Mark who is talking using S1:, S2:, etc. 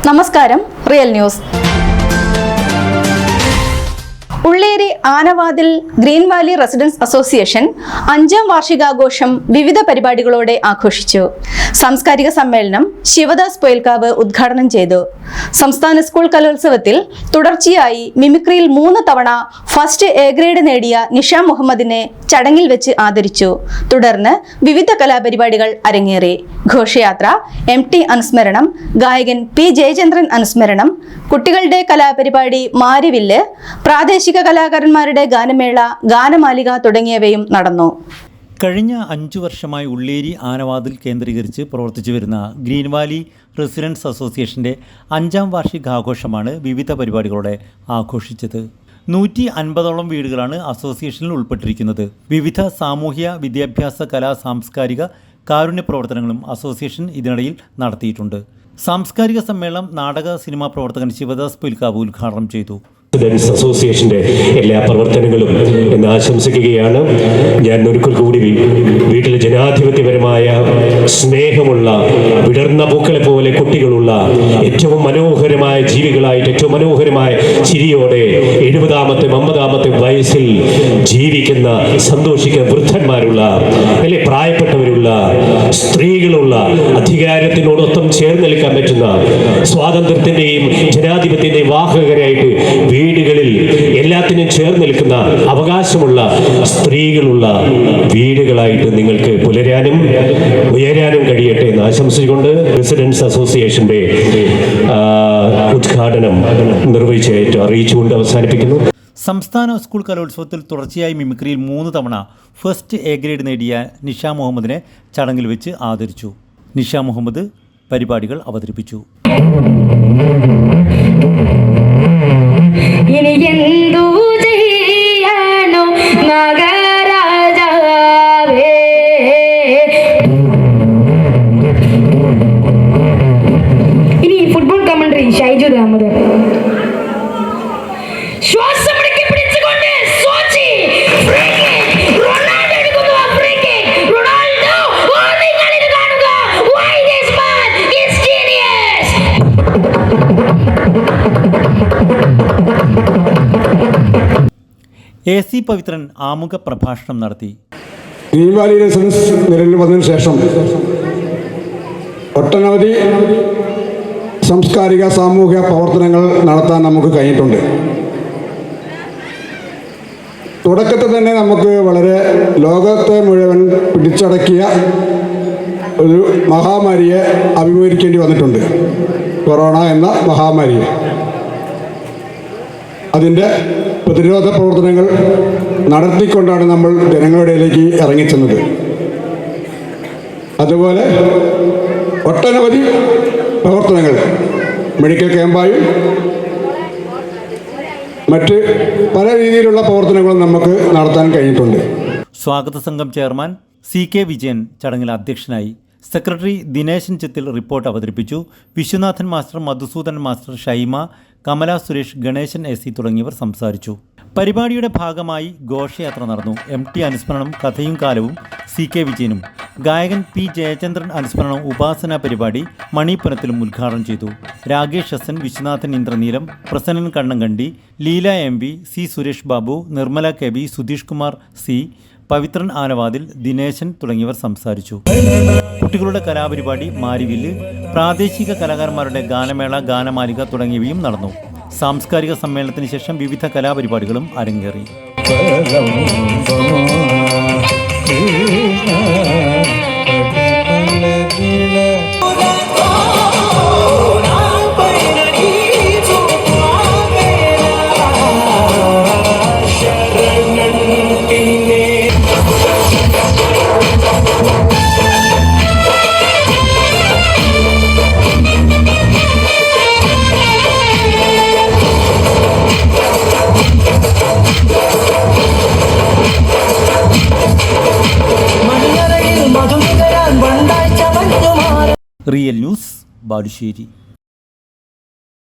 S1: നമസ്കാരം, real news. Ulliyeri ആനവാതിൽ green Valley residence association 5ാം വാർഷികാഘോഷം വിവിധ പരിപാടികളോടെ ആഘോഷിച്ചു. സാംസ്കാരിക സമ്മേളനം ശിവദാസ് പൊയിൽക്കാവ് ഉദ്ഘാടനം ചെയ്തു. സംസ്ഥാന സ്കൂൾ കലോത്സവത്തിൽ തുടർച്ചയായി മിമിക്രിയിൽ 3 തവണ ഫസ്റ്റ് എ ഗ്രേഡ് നേടിയ നിഷ മുഹമ്മദിനെ ചടങ്ങിൽ വെച്ച് ആദരിച്ചു. തുടർന്ന് വിവിധ കലാപരിപാടികൾ അരങ്ങേറി. ഘോഷയാത്ര, MT അനുസ്മരണം, ഗായകൻ P ജയചന്ദ്രൻ അനുസ്മരണം, കുട്ടികളുടെ കലാപരിപാടി മാരിവില്ല്, പ്രാദേശിക കലാകാരന്മാരുടെ ഗാനമേള, ഗാനമാലിക തുടങ്ങിയവയും നടന്നു.
S2: കഴിഞ്ഞ 5 വർഷമായി ഉള്ളേരി ആനവാതിൽ കേന്ദ്രീകരിച്ച് പ്രവർത്തിച്ചു വരുന്ന ഗ്രീൻ വാലി റെസിഡൻസ് അസോസിയേഷൻ്റെ 5ാം വാർഷികാഘോഷമാണ് വിവിധ പരിപാടികളോടെ ആഘോഷിച്ചത്. 150ഓളം വീടുകളാണ് അസോസിയേഷനിൽ ഉൾപ്പെട്ടിരിക്കുന്നത്. വിവിധ സാമൂഹ്യ, വിദ്യാഭ്യാസ, കലാ, സാംസ്കാരിക, കാരുണ്യ പ്രവർത്തനങ്ങളും അസോസിയേഷൻ ഇതിനിടയിൽ നടത്തിയിട്ടുണ്ട്. സാംസ്കാരിക സമ്മേളനം നാടക സിനിമാ പ്രവർത്തകൻ ശിവദാസ് പൊയിൽക്കാവ് ഉദ്ഘാടനം ചെയ്തു.
S3: റെസിഡൻസ് അസോസിയേഷൻ്റെ എല്ലാ പ്രവർത്തനങ്ങളും എന്ന് ആശംസിക്കുകയാണ്. ഞാൻ ഒരിക്കൽ കൂടി വീട്ടിലെ ജനാധിപത്യപരമായ സ്നേഹമുള്ള വിടർന്ന പൂക്കളെ പോലെ കുട്ടികളുള്ള ഏറ്റവും മനോഹരമായ ജീവികളായിട്ട് ഏറ്റവും മനോഹരമായ ചിരിയോടെ 70ാമത്തെ 50ാമത്തെ വയസ്സിൽ ജീവിക്കുന്ന സന്തോഷിക്കുന്ന വൃദ്ധന്മാരുള്ള അല്ലെ പ്രായപ്പെട്ടവരുള്ള സ്ത്രീകളുള്ള അധികാരത്തിനോടൊപ്പം ചേർന്ന് നിൽക്കാൻ പറ്റുന്ന സ്വാതന്ത്ര്യത്തിൻ്റെയും ജനാധിപത്യത്തിൻ്റെയും വാഹകരായിട്ട് വീടുകളിൽ എല്ലാത്തിനും ചേർന്ന് നിൽക്കുന്ന അവകാശമുള്ള സ്ത്രീകളുള്ള വീടുകളായിട്ട് നിങ്ങൾക്ക് പുലരാനും ഉയരാനും കഴിയട്ടെ എന്ന് ആശംസിച്ചുകൊണ്ട് റെസിഡൻസ് അസോസിയേഷന്റെ ഉദ്ഘാടനം നിർവഹിച്ചായിട്ട് അറിയിച്ചുകൊണ്ട് അവസാനിപ്പിക്കുന്നു.
S2: സംസ്ഥാന സ്കൂൾ കലോത്സവത്തിൽ തുടർച്ചയായി മിമിക്രിയിൽ 3 തവണ ഫസ്റ്റ് എ ഗ്രേഡ് നേടിയ നിഷ മുഹമ്മദിനെ ചടങ്ങിൽ വെച്ച് ആദരിച്ചു. നിഷ മുഹമ്മദ് പരിപാടികൾ അവതരിപ്പിച്ചു.
S4: ഇനി എന്തു ചെയ്യണോ നാഗരാജാവേ, ഇനി ഫുട്ബോൾ കമന്ററി ഷൈജു ദാമോദർ. ശ്വാസം പിടിച്ചുകൊണ്ട് സോച്ചി റൊണാൾഡോ എടുക്കുന്നു. റൊണാൾഡോ നിങ്ങൾ ഇത് കാണുക. Why this man is genius.
S2: AC Pavithran ആമുഖ പ്രഭാഷണം നടത്തി.
S5: ഗ്രീൻ വാലി റെസിഡൻസ് നിലവിൽ വന്നതിന് ശേഷം ഒട്ടനവധി സാംസ്കാരിക സാമൂഹിക പ്രവർത്തനങ്ങൾ നടത്താൻ നമുക്ക് കഴിഞ്ഞിട്ടുണ്ട്. തുടക്കത്തിൽ തന്നെ നമുക്ക് വളരെ ലോകത്തെ മുഴുവൻ പിടിച്ചടക്കിയ ഒരു മഹാമാരിയെ അഭിമുഖീകരിക്കേണ്ടി വന്നിട്ടുണ്ട്. കൊറോണ എന്ന മഹാമാരിയെ. അതിൻ്റെ പ്രതിരോധ പ്രവർത്തനങ്ങൾ നടത്തിക്കൊണ്ടാണ് നമ്മൾ ജനങ്ങളുടെ ഇടയിലേക്ക് ഇറങ്ങിച്ചെന്നത്. അതുപോലെ ഒട്ടനവധി പ്രവർത്തനങ്ങൾ മെഡിക്കൽ ക്യാമ്പായും മറ്റ് പല രീതിയിലുള്ള പ്രവർത്തനങ്ങളും നമുക്ക് നടത്താൻ കഴിഞ്ഞിട്ടുണ്ട്.
S2: സ്വാഗത സംഘം ചെയർമാൻ CK വിജയൻ ചടങ്ങിൽ അധ്യക്ഷനായി. സെക്രട്ടറി ദിനേശൻ ചെത്തിൽ റിപ്പോർട്ട് അവതരിപ്പിച്ചു. Viswanathan master, Madhusudan master, Shaima, Kamala Suresh, Ganesan AC തുടങ്ങിയവർ സംസാരിച്ചു. പരിപാടിയുടെ ഭാഗമായി ഘോഷയാത്ര നടന്നു. MT അനുസ്മരണം, കഥയും കാലവും CK വിജയനും, ഗായകൻ P ജയചന്ദ്രൻ അനുസ്മരണം, ഉപാസന പരിപാടി മണിപ്പുരത്തിലും ഉദ്ഘാടനം ചെയ്തു. Rakesh SN, Viswanathan ഇന്ദ്രനീലം, Prasannan Kannankandi, Leela MV, C Suresh Babu, Nirmala KB, Sudheesh Kumar C, Pavithran ആനവാതിൽ, Dineshan തുടങ്ങിയവർ സംസാരിച്ചു. കുട്ടികളുടെ കലാപരിപാടി മാരിവില്ല്, പ്രാദേശിക കലാകാരന്മാരുടെ ഗാനമേള, ഗാനമാലിക തുടങ്ങിയവയും നടന്നു. സാംസ്കാരിക സമ്മേളനത്തിന് ശേഷം വിവിധ കലാപരിപാടികളും അരങ്ങേറി. Real news, Balussery.